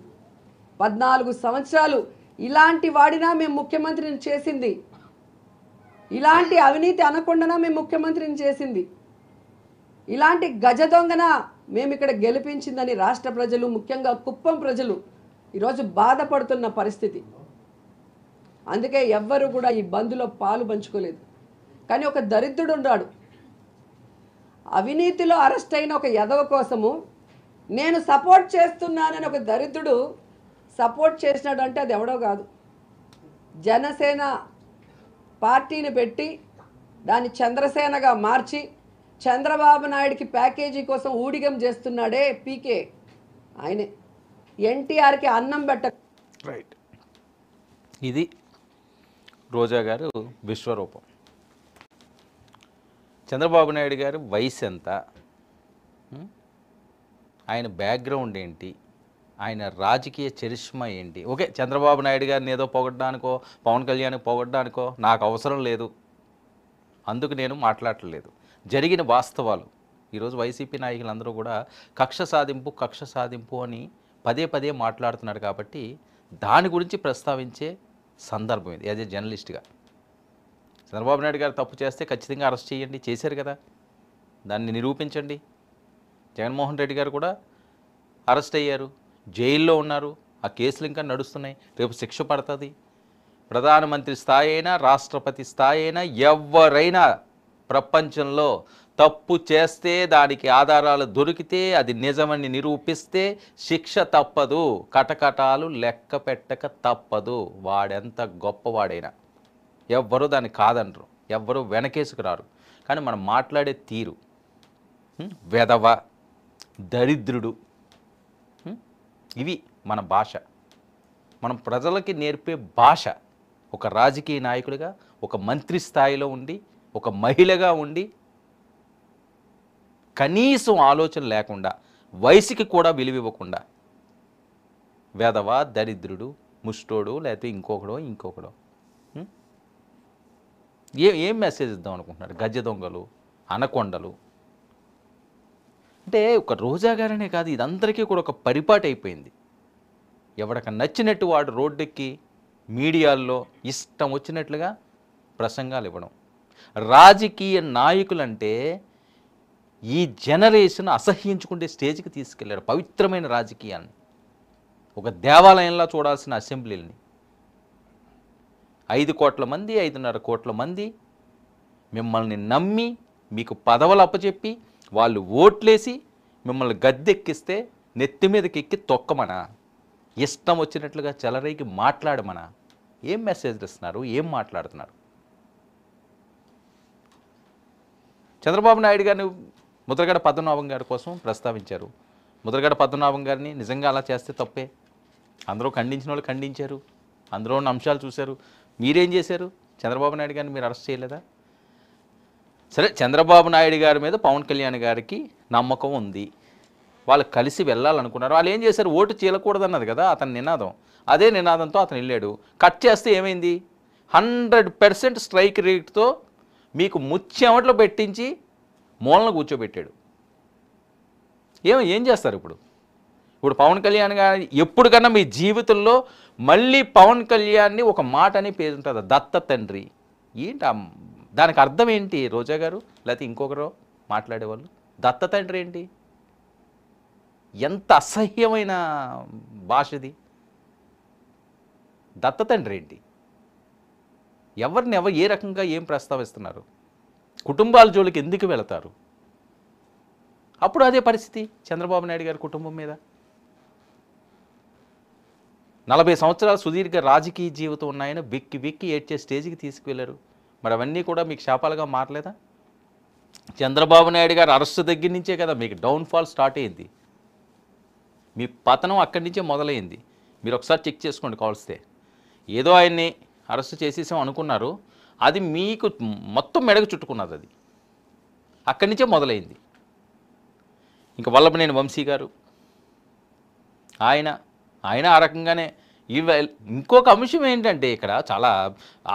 14 సంవత్సరాలు ఇలాంటి వాడినా మేము ముఖ్యమంత్రిని చేసింది, ఇలాంటి అవినీతి అనకుండానా మేము ముఖ్యమంత్రిని చేసింది, ఇలాంటి గజ దొంగన మేము ఇక్కడ గెలిపించిందని రాష్ట్ర ప్రజలు, ముఖ్యంగా కుప్పం ప్రజలు ఈరోజు బాధపడుతున్న పరిస్థితి. అందుకే ఎవ్వరు కూడా ఈ బంద్లో పాలు పంచుకోలేదు. కానీ ఒక దరిద్రుడు ఉన్నాడు, అవినీతిలో అరెస్ట్ అయిన ఒక యదవ కోసము నేను సపోర్ట్ చేస్తున్నానని ఒక దరిద్రుడు సపోర్ట్ చేసినాడు అంటే అది ఎవడో కాదు, జనసేన పార్టీని పెట్టి దాన్ని చంద్రసేనగా మార్చి చంద్రబాబు నాయుడికి ప్యాకేజీ కోసం ఊడిగం చేస్తున్నాడే పీకే, ఆయనే. ఎన్టీఆర్కి అన్నం పెట్ట రైట్. ఇది రోజా గారు విశ్వరూపం. చంద్రబాబు నాయుడు గారు వయసు ఎంత, ఆయన బ్యాక్గ్రౌండ్ ఏంటి, ఆయన రాజకీయ చరిష్మా ఏంటి. ఓకే, చంద్రబాబు నాయుడు గారిని ఏదో పొగడ్డానికో పవన్ కళ్యాణ్ పొగడ్డానికో నాకు అవసరం లేదు, అందుకు నేను మాట్లాడట్లేదు. జరిగిన వాస్తవాలు ఈరోజు వైసీపీ నాయకులందరూ కూడా కక్ష సాధింపు అని పదే పదే మాట్లాడుతున్నాడు. కాబట్టి దాని గురించి ప్రస్తావించే సందర్భం ఇది. యాజ్ ఏ జర్నలిస్ట్గా చంద్రబాబు నాయుడు గారు తప్పు చేస్తే ఖచ్చితంగా అరెస్ట్ చేయండి, చేశారు కదా, దాన్ని నిరూపించండి. జగన్మోహన్ రెడ్డి గారు కూడా అరెస్ట్ అయ్యారు, జైల్లో ఉన్నారు, ఆ కేసులు ఇంకా నడుస్తున్నాయి, రేపు శిక్ష పడుతుంది. ప్రధానమంత్రి స్థాయి అయినా రాష్ట్రపతి స్థాయి అయినా ఎవరైనా ప్రపంచంలో తప్పు చేస్తే దానికి ఆధారాలు దొరికితే అది నిజమని నిరూపిస్తే శిక్ష తప్పదు, కటకటాలు లెక్క పెట్టక తప్పదు. వాడెంత గొప్పవాడైనా ఎవ్వరూ దాన్ని కాదనరు, ఎవ్వరూ వెనకేసుకురారు. కానీ మనం మాట్లాడే తీరు, వెధవ, దరిద్రుడు, ఇవి మన భాష. మనం ప్రజలకి నేర్పే భాష. ఒక రాజకీయ నాయకుడిగా, ఒక మంత్రి స్థాయిలో ఉండి, ఒక మహిళగా ఉండి కనీసం ఆలోచన లేకుండా, వయసుకి కూడా విలువ ఇవ్వకుండా వెధవ, దరిద్రుడు, ముష్టోడు, లేకపోతే ఇంకొకడో ఏం మెసేజ్ ఇద్దాం అనుకుంటున్నారు? గజ్జె దొంగలు, అనకొండలు. అంటే ఒక రోజా గారనే కాదు, ఇదందరికీ కూడా ఒక పరిపాటి అయిపోయింది. ఎవడికి నచ్చినట్టు వాడు రోడ్డెక్కి మీడియాల్లో ఇష్టం వచ్చినట్లుగా ప్రసంగాలు ఇవ్వడం. రాజకీయ నాయకులంటే ఈ జనరేషన్ అసహ్యించుకుంటే స్టేజ్కి తీసుకెళ్లారు. పవిత్రమైన రాజకీయాన్ని ఒక దేవాలయంలో చూడాల్సిన అసెంబ్లీలని 5 కోట్ల మంది 5.5 కోట్ల మంది మిమ్మల్ని నమ్మి మీకు పదవులు అప్పచెప్పి వాళ్ళు ఓట్లేసి మిమ్మల్ని గద్దెక్కిస్తే నెత్తి మీదకి ఎక్కి తొక్కమనా, ఇష్టం వచ్చినట్లుగా చెలరేగి మాట్లాడమనా? ఏం మెసేజ్లు ఇస్తున్నారు, ఏం మాట్లాడుతున్నారు? చంద్రబాబు నాయుడు గారిని ముద్రగడ పద్మనాభం గారి కోసం ప్రస్తావించారు. ముద్రగడ పద్మనాభం గారిని నిజంగా అలా చేస్తే తప్పే. అందరూ ఖండించిన వాళ్ళు ఖండించారు, అందులో ఉన్న అంశాలు చూశారు. మీరేం చేశారు? చంద్రబాబు నాయుడు గారిని మీరు అరెస్ట్ చేయలేదా? సరే, చంద్రబాబు నాయుడు గారి మీద పవన్ కళ్యాణ్ గారికి నమ్మకం ఉంది, వాళ్ళు కలిసి వెళ్ళాలనుకున్నారు. వాళ్ళు ఏం చేశారు? ఓటు చీలకూడదన్నది కదా అతని నినాదం. అదే నినాదంతో అతను వెళ్ళాడు. కట్ చేస్తే ఏమైంది? 100% స్ట్రైక్ రేట్తో మీకు ముచ్చెమట్లో పెట్టించి మూలన కూర్చోబెట్టాడు. ఏం చేస్తారు ఇప్పుడు? ఇప్పుడు పవన్ కళ్యాణ్ గారి ఎప్పటికన్నా మీ జీవితంలో మళ్ళీ పవన్ కళ్యాణ్ని ఒక మాట అని పేరు ఉంటుంది, దత్త తండ్రి. ఏంటి దానికి అర్థం ఏంటి? రోజా గారు లేకపోతే ఇంకొకరు మాట్లాడేవాళ్ళు, దత్త తండ్రి ఏంటి? ఎంత అసహ్యమైన భాషది. దత్త తండ్రి ఏంటి? ఎవరిని ఏ రకంగా ఏం ప్రస్తావిస్తున్నారు? కుటుంబాల జోలికి ఎందుకు వెళతారు? అప్పుడు అదే పరిస్థితి చంద్రబాబు నాయుడు గారి కుటుంబం మీద. 40 సంవత్సరాల సుదీర్ఘ రాజకీయ జీవితం ఉన్నాయని వెక్కి వెక్కి ఏడ్చే స్టేజ్కి తీసుకువెళ్ళారు. మరి అవన్నీ కూడా మీకు శాపాలుగా మారలేదా? చంద్రబాబు నాయుడు గారు అరెస్టు దగ్గర నుంచే కదా మీకు డౌన్ఫాల్ స్టార్ట్ అయింది. మీ పతనం అక్కడి నుంచే మొదలైంది. మీరు ఒకసారి చెక్ చేసుకోండి కావలిస్తే. ఏదో ఆయన్ని అరెస్ట్ చేసేసాం అనుకున్నారు, అది మీకు మొత్తం మెడకు చుట్టుకున్నది. అది అక్కడి నుంచే మొదలైంది. ఇంకా వల్లభనేని వంశీ గారు ఆయన ఆ రకంగానే. ఇంకొక అంశం ఏంటంటే ఇక్కడ చాలా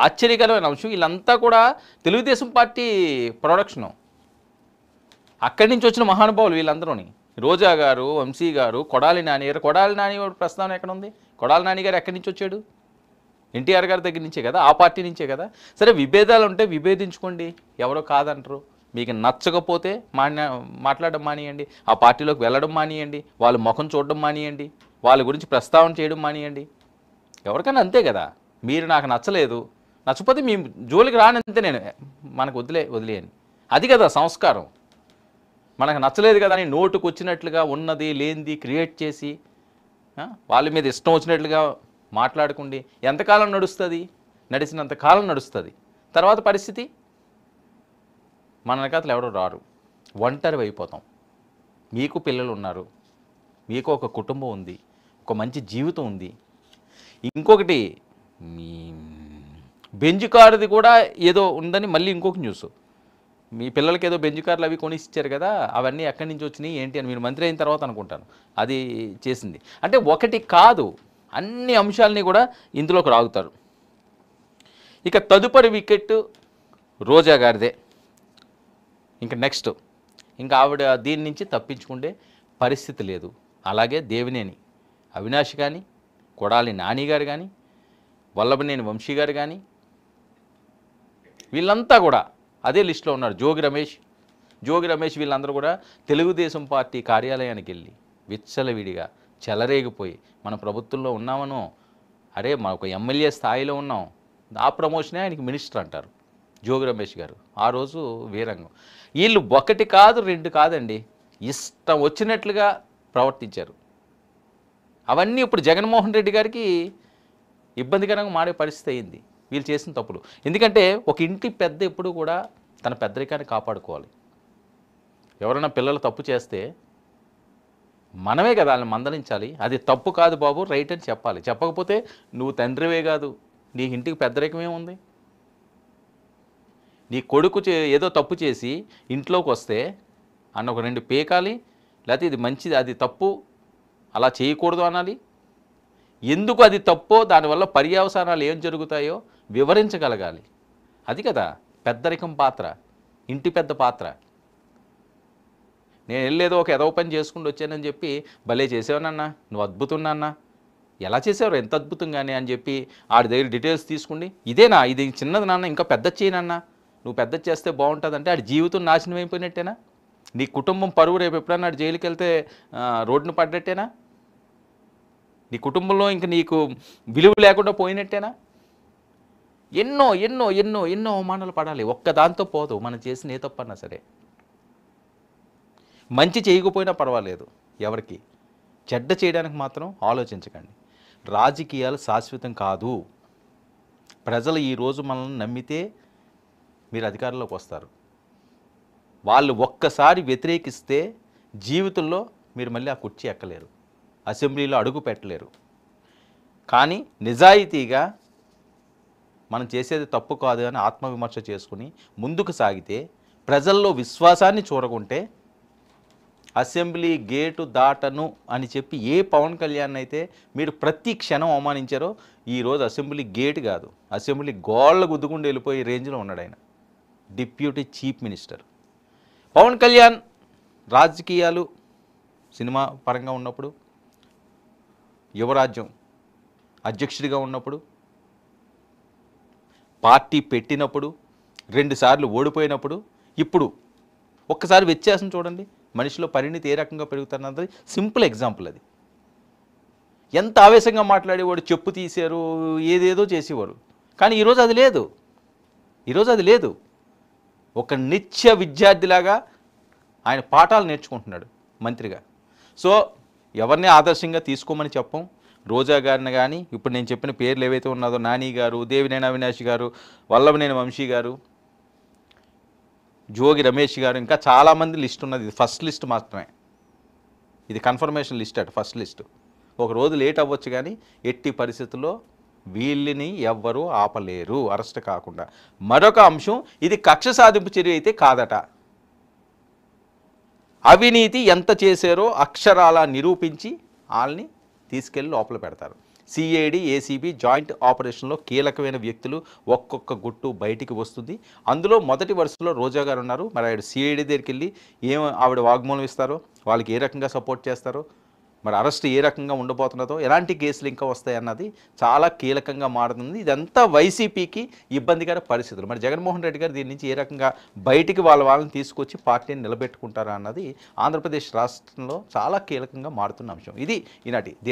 ఆశ్చర్యకరమైన అంశం, వీళ్ళంతా కూడా తెలుగుదేశం పార్టీ ప్రొడక్షను. అక్కడి నుంచి వచ్చిన మహానుభావులు వీళ్ళందరూని. రోజా గారు, వంశీ గారు, కొడాలి నాని గారు. కొడాలి నాని ప్రస్తావన ఎక్కడ ఉంది? కొడాలి నాని గారు ఎక్కడి నుంచి వచ్చాడు? ఎన్టీఆర్ గారి దగ్గర నుంచే కదా, ఆ పార్టీ నుంచే కదా. సరే, విభేదాలు ఉంటే విభేదించుకోండి, ఎవరో కాదంటారు. మీకు నచ్చకపోతే మాట్లాడడం మానేయండి, ఆ పార్టీలోకి వెళ్ళడం మానేయండి, వాళ్ళ ముఖం చూడడం మానేయండి, వాళ్ళ గురించి ప్రస్తావన చేయడం మానేయండి. ఎవరికైనా అంతే కదా. మీరు నాకు నచ్చలేదు, నచ్చకపోతే మీ జోలికి రానంతే, నేను మనకు వదిలేయని. అది కదా సంస్కారం. మనకు నచ్చలేదు కదా అని నోటుకు వచ్చినట్లుగా ఉన్నది లేనిది క్రియేట్ చేసి వాళ్ళ మీద ఇష్టం వచ్చినట్లుగా మాట్లాడుకోండి. ఎంతకాలం నడుస్తుంది? నడిచినంత కాలం నడుస్తుంది. తర్వాత పరిస్థితి మన వెనకాతలు ఎవరు రారు, ఒంటరి అయిపోతాం. మీకు పిల్లలు ఉన్నారు, మీకు ఒక కుటుంబం ఉంది, ఒక మంచి జీవితం ఉంది. ఇంకొకటి, మీ బెంజ్ కారుది కూడా ఏదో ఉందని మళ్ళీ ఇంకొక న్యూస్. మీ పిల్లలకి ఏదో బెంజ్ కార్లు అవి కొని ఇచ్చారు కదా, అవన్నీ ఎక్కడి నుంచి వచ్చినాయి ఏంటి అని మీరు మంత్రి అయిన తర్వాత అనుకుంటాను అది చేసింది. అంటే ఒకటి కాదు, అన్ని అంశాలని కూడా ఇందులోకి రాగుతారు. ఇక తదుపరి వికెట్ రోజా గారిదే. ఇంకా నెక్స్ట్ ఇంకా ఆవిడ దీని నుంచి తప్పించుకుంటే పరిస్థితి లేదు. అలాగే దేవినేని అవినాష్ కానీ, కొడాలి నాని గారు కానీ, వల్లభనేని వంశీ గారు కానీ, వీళ్ళంతా కూడా అదే లిస్టులో ఉన్నారు. జోగి రమేష్ వీళ్ళందరూ కూడా తెలుగుదేశం పార్టీ కార్యాలయానికి వెళ్ళి విచ్చలవిడిగా చెలరేగిపోయి మన ప్రభుత్వంలో ఉన్నామనో, అరే మన ఒక ఎమ్మెల్యే స్థాయిలో ఉన్నాం, ఆ ప్రమోషనే ఆయనకి మినిస్టర్ అంటారు జోగి రమేష్ గారు. ఆ రోజు వీరంగం. వీళ్ళు ఒకటి కాదు రెండు కాదండి, ఇష్టం వచ్చినట్లుగా ప్రవర్తించారు. అవన్నీ ఇప్పుడు జగన్మోహన్ రెడ్డి గారికి ఇబ్బందికరంగా మారే పరిస్థితి అయింది వీళ్ళు చేసిన తప్పులు. ఎందుకంటే ఒక ఇంటి పెద్ద ఎప్పుడు కూడా తన పెద్దరికాన్ని కాపాడుకోవాలి. ఎవరైనా పిల్లలు తప్పు చేస్తే మనమే కదా వాళ్ళని మందలించాలి. అది తప్పు కాదు బాబు, రైట్ అని చెప్పాలి. చెప్పకపోతే నువ్వు తండ్రివే కాదు, నీ ఇంటికి పెద్దరికమే ఉంది. నీ కొడుకు ఏదో తప్పు చేసి ఇంట్లోకి వస్తే అన్న ఒక 2 పేకాలి, లేకపోతే ఇది మంచిది అది తప్పు అలా చేయకూడదు అనాలి. ఎందుకు అది తప్పో, దానివల్ల పర్యవసానాలు ఏం జరుగుతాయో వివరించగలగాలి. అది కదా పెద్దరికం పాత్ర, ఇంటి పెద్ద పాత్ర. నేను వెళ్ళేదో ఒక ఎదవ పని చేసుకుంటూ వచ్చానని చెప్పి భలే చేసావునన్నా, నువ్వు అద్భుతం నాన్న, ఎలా చేసావు ఎంత అద్భుతంగానే అని చెప్పి ఆడి దగ్గర డీటెయిల్స్ తీసుకుండి, ఇదేనా, ఇది చిన్నది నాన్న, ఇంకా పెద్ద చేయనన్నా, నువ్వు పెద్ద చేస్తే బాగుంటుందంటే ఆడి జీవితం నాశనం అయిపోయినట్టేనా? నీ కుటుంబం పరువు రేపు ఎప్పుడన్నా ఆడు జైలుకి వెళ్తే రోడ్డును పడ్డట్టేనా? నీ కుటుంబంలో ఇంక నీకు విలువ లేకుండా పోయినట్టేనా? ఎన్నో ఎన్నో ఎన్నో ఎన్నో అవమానాలు పడాలి. ఒక్కదాంతో పోదు మనం చేసిన ఏ తప్పన్నా సరే. మంచి చేయకపోయినా పర్వాలేదు, ఎవరికి చెడ్డ చేయడానికి మాత్రం ఆలోచించకండి. రాజకీయాలు శాశ్వతం కాదు. ప్రజలు ఈరోజు మనల్ని నమ్మితే మీరు అధికారంలోకి వస్తారు. వాళ్ళు ఒక్కసారి వ్యతిరేకిస్తే జీవితంలో మీరు మళ్ళీ ఆ కుర్చీ ఎక్కలేరు, అసెంబ్లీలో అడుగు పెట్టలేరు. కానీ నిజాయితీగా మనం చేసేది తప్పు కాదు అని ఆత్మవిమర్శ చేసుకుని ముందుకు సాగితే, ప్రజల్లో విశ్వాసాన్ని చూరకుంటే, అసెంబ్లీ గేటు దాటను అని చెప్పి ఏ పవన్ కళ్యాణ్ అయితే మీరు ప్రతి క్షణం అవమానించారో, ఈరోజు అసెంబ్లీ గేట్ కాదు, అసెంబ్లీ గోళ్ళ గుద్దుకుంటూ వెళ్ళిపోయే రేంజ్లో ఉన్నాడు ఆయన, deputy chief minister. Pawan Kalyan రాజకీయాలు సినిమా పరంగా ఉన్నప్పుడు, యువరాజ్యం అధ్యక్షుడిగా ఉన్నప్పుడు, పార్టీ పెట్టినప్పుడు, 2 సార్లు ఓడిపోయినప్పుడు, ఇప్పుడు ఒక్కసారి వ్యత్యాసం చూడండి. మనిషిలో పరిణితి ఏ రకంగా పెరుగుతున్నది సింపుల్ ఎగ్జాంపుల్ అది. ఎంత ఆవేశంగా మాట్లాడేవాడు, చెప్పు తీశారు, ఏదేదో చేసేవారు. కానీ ఈరోజు అది లేదు. ఈరోజు అది లేదు. ఒక నిత్య విద్యార్థిలాగా ఆయన పాఠాలు నేర్చుకుంటున్నాడు మంత్రిగా. సో ఎవరిని ఆదర్శంగా తీసుకోమని చెప్పం. రోజా గారిని కానీ, ఇప్పుడు నేను చెప్పిన పేర్లు ఏవైతే ఉన్నదో, నాని గారు, దేవినేని అవినాష్ గారు, వల్లభనేని వంశీ గారు, జోగి రమేష్ గారు, ఇంకా చాలామంది లిస్ట్ ఉన్నది. ఇది ఫస్ట్ లిస్ట్ మాత్రమే, ఇది కన్ఫర్మేషన్ లిస్ట్ అట, ఫస్ట్ లిస్ట్. ఒక రోజు లేట్ అవ్వచ్చు కానీ ఎట్టి పరిస్థితుల్లో వీళ్ళని ఎవ్వరూ ఆపలేరు అరెస్ట్ కాకుండా. మరొక అంశం, ఇది కక్ష సాధింపు చర్య అయితే కాదట. అవినీతి ఎంత చేశారో అక్షరాలా నిరూపించి వాళ్ళని తీసుకెళ్ళి లోపల పెడతారు. సిఐడి, ఏసీబీ జాయింట్ ఆపరేషన్లో కీలకమైన వ్యక్తులు ఒక్కొక్క గుట్టు బయటికి వస్తుంది. అందులో మొదటి వరుసలో రోజా గారు ఉన్నారు. మరి ఆవిడ సిఐడి దగ్గరికి వెళ్ళి ఆవిడ వాగ్మూలం ఇస్తారో, వాళ్ళకి ఏ రకంగా సపోర్ట్ చేస్తారో, మరి అరెస్ట్ ఏ రకంగా ఉండబోతున్నదో, ఎలాంటి కేసులు ఇంకా వస్తాయన్నది చాలా కీలకంగా మారుతుంది. ఇదంతా వైసీపీకి ఇబ్బందికర పరిస్థితులు. మరి జగన్మోహన్ రెడ్డి గారు దీని నుంచి ఏ రకంగా బయటికి వాళ్ళని తీసుకొచ్చి పార్టీని నిలబెట్టుకుంటారా అన్నది ఆంధ్రప్రదేశ్ రాష్ట్రంలో చాలా కీలకంగా మారుతున్న అంశం. ఇది ఈనాటి